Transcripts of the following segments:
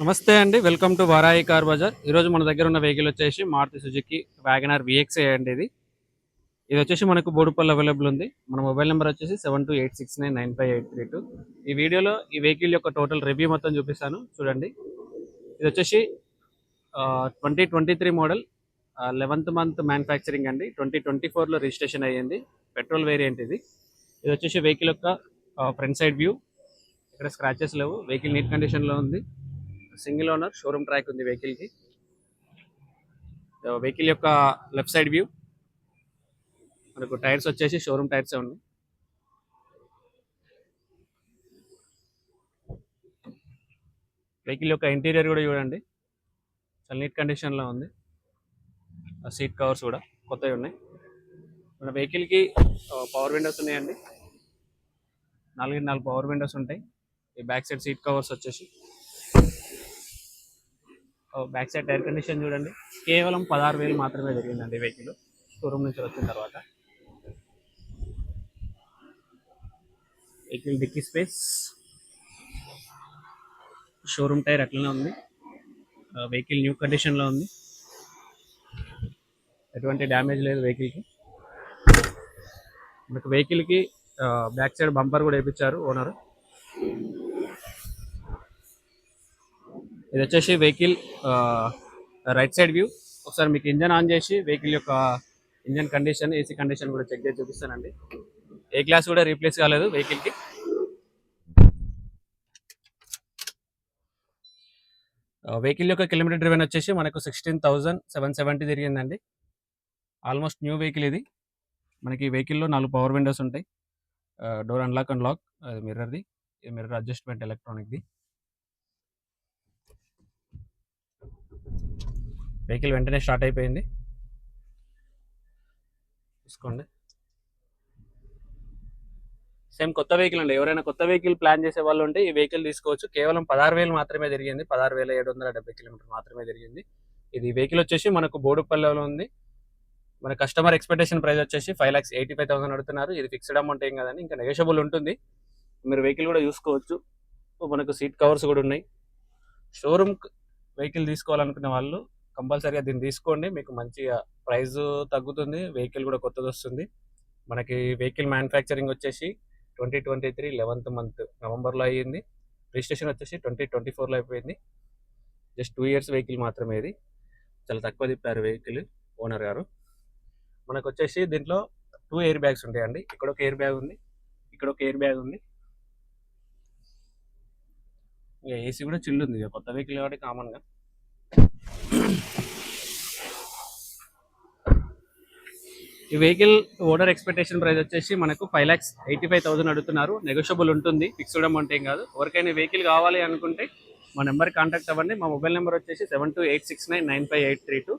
నమస్తే అండి. Welcome to Varahi car Bazaar. ఈరోజు మన దగ్గర ఉన్న వెహికల్ వచ్చేసి మారుతి సుజుకి వ్యాగనార్ విఎక్స్ఐ అండి. ఇది వచ్చేసి మనకు బోడుపల్లి అవైలబుల్ ఉంది. మన మొబైల్ నెంబర్ వచ్చేసి 7286995832. ఈ వీడియోలో ఈ వెహికల్ యొక్క టోటల్ రివ్యూ మొత్తం చూపిస్తాను, చూడండి. ఇది వచ్చేసి 2023 మోడల్, 11th మంత్ మ్యానుఫ్యాక్చరింగ్ అండి. 2024లో రిజిస్ట్రేషన్ అయ్యింది. పెట్రోల్ వేరియంట్ ఇది. ఇది వచ్చేసి వెహికల్ యొక్క ఫ్రంట్ సైడ్ వ్యూ. ఇక్కడ స్క్రాచెస్ లేవు. వెహికల్ నీట్ కండిషన్లో ఉంది. సింగిల్ ఓనర్, షోరూమ్ ట్రాక్ ఉంది వెహికల్కి. వెహికల్ యొక్క లెఫ్ట్ సైడ్ వ్యూ. మనకు టైర్స్ వచ్చేసి షోరూమ్ టైర్సే ఉన్నాయి. వెహికల్ యొక్క ఇంటీరియర్ కూడా చూడండి, చాలా నీట్ కండిషన్లో ఉంది. సీట్ కవర్స్ కూడా కొత్తవి ఉన్నాయి. మన వెహికల్కి పవర్ విండోస్ ఉన్నాయండి. 4 పవర్ విండోస్ ఉంటాయి. ఈ బ్యాక్ సైడ్ సీట్ కవర్స్ వచ్చేసి, బ్యాక్ సైడ్ టైర్ కండిషన్ చూడండి. కేవలం 16,000 మాత్రమే జరిగిందండి వెహికల్ షోరూమ్ నుంచి వచ్చిన తర్వాత. వెహికల్ డిక్కీ స్పేస్, షోరూమ్ టైర్ అట్లనే ఉంది. వెహికల్ న్యూ కండిషన్లో ఉంది. ఎటువంటి డ్యామేజ్ లేదు వెహికల్కి. మనకు వెహికల్కి బ్యాక్ సైడ్ బంపర్ కూడా వేయించారు ఓనరు. ఇది వచ్చేసి వెహికల్ రైట్ సైడ్ వ్యూ. ఒకసారి మీకు ఇంజన్ ఆన్ చేసి వెహికల్ యొక్క ఇంజన్ కండిషన్, ఏసీ కండిషన్ కూడా చెక్ చేసి చూపిస్తానండి. ఏ గ్లాస్ కూడా రీప్లేస్ కాలేదు వెహికల్కి. వెహికల్ యొక్క కిలోమీటర్ డ్రివెన్ వచ్చేసి మనకు 16,770 తిరిగిందండి. ఆల్మోస్ట్ న్యూ వెహికల్ ఇది. మనకి వెహికల్లో 4 పవర్ విండోస్ ఉంటాయి. డోర్ అన్లాక్ అండ్ లాక్, అది మిర్రర్ది. ఈ మిర్రర్ అడ్జస్ట్మెంట్ ఎలక్ట్రానిక్ది. వెహికల్ వెంటనే స్టార్ట్ అయిపోయింది, చూసుకోండి. సేమ్ కొత్త వెహికల్ అండి. ఎవరైనా కొత్త వెహికల్ ప్లాన్ చేసే వాళ్ళు ఉంటే ఈ వెహికల్ తీసుకోవచ్చు. కేవలం 16,000 మాత్రమే జరిగింది. 16,770 కిలోమీటర్ మాత్రమే జరిగింది. ఇది వెహికల్ వచ్చేసి మనకు బోడుపల్లిలో ఉంది. మన కస్టమర్ ఎక్స్పెక్టేషన్ ప్రైస్ వచ్చేసి 5,85,000 అడుగుతున్నారు. ఇది ఫిక్స్డ్ అమౌంట్ ఏం కదండి, ఇంకా నెగోషియబుల్ ఉంటుంది. మీరు వెహికల్ కూడా చూసుకోవచ్చు. మనకు సీట్ కవర్స్ కూడా ఉన్నాయి. షోరూమ్ వెహికల్ తీసుకోవాలనుకునే వాళ్ళు కంపల్సరీగా దీన్ని తీసుకోండి. మీకు మంచిగా ప్రైస్ తగ్గుతుంది. వెహికల్ కూడా కొత్తది వస్తుంది. మనకి వెహికల్ మ్యానుఫ్యాక్చరింగ్ వచ్చేసి 2023 11th మంత్ నవంబర్లో అయ్యింది. రిజిస్ట్రేషన్ వచ్చేసి 2024లో అయిపోయింది. జస్ట్ 2 years వెహికల్ మాత్రమే. ఇది చాలా తక్కువ తిప్పారు వెహికల్ ఓనర్ గారు. మనకు వచ్చేసి దీంట్లో 2 ఎయిర్ బ్యాగ్స్ ఉంటాయండి. ఇక్కడ ఒక ఎయిర్ బ్యాగ్ ఉంది, ఇక్కడ ఒక ఎయిర్ బ్యాగ్ ఉంది. ఇక ఏసీ కూడా చిల్లు ఉంది, కొత్త వెహికల్ కాబట్టి కామన్గా. ఈ వెహికల్ ఓనర్ ఎక్స్పెక్టేషన్ ప్రైస్ వచ్చేసి మనకు 5,85,000 అడుగుతున్నారు. నెగోషియబుల్ ఉంటుంది, ఫిక్స్డ్ అమౌంట్ ఏం కాదు. ఎవరికైనా వెహికల్ కావాలి అనుకుంటే మా నెంబర్కి కాంటాక్ట్ అవ్వండి. మా మొబైల్ నెంబర్ వచ్చేసి 7286995832.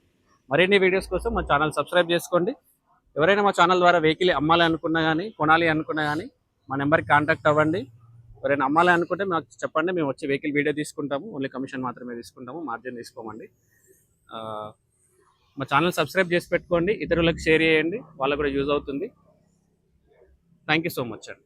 మరిన్ని వీడియోస్ కోసం మా ఛానల్ సబ్స్క్రైబ్ చేసుకోండి. ఎవరైనా మా ఛానల్ ద్వారా వెహికల్ అమ్మాలి అనుకున్నా కానీ, కొనాలి అనుకున్నా కానీ మా నెంబర్కి కాంటాక్ట్ అవ్వండి. ఎవరైనా అమ్మాలి అనుకుంటే మాకు చెప్పండి, మేము వచ్చి వెహికల్ వీడియో తీసుకుంటాము. ఓన్లీ కమిషన్ మాత్రమే తీసుకుంటాము, మార్జిన్ తీసుకోమండి. మా ఛానల్ సబ్స్క్రైబ్ చేసి పెట్టుకోండి, ఇతరులకు షేర్ చేయండి, వాళ్ళకు కూడా యూజ్ అవుతుంది. థ్యాంక్ యూ సో మచ్ అండి.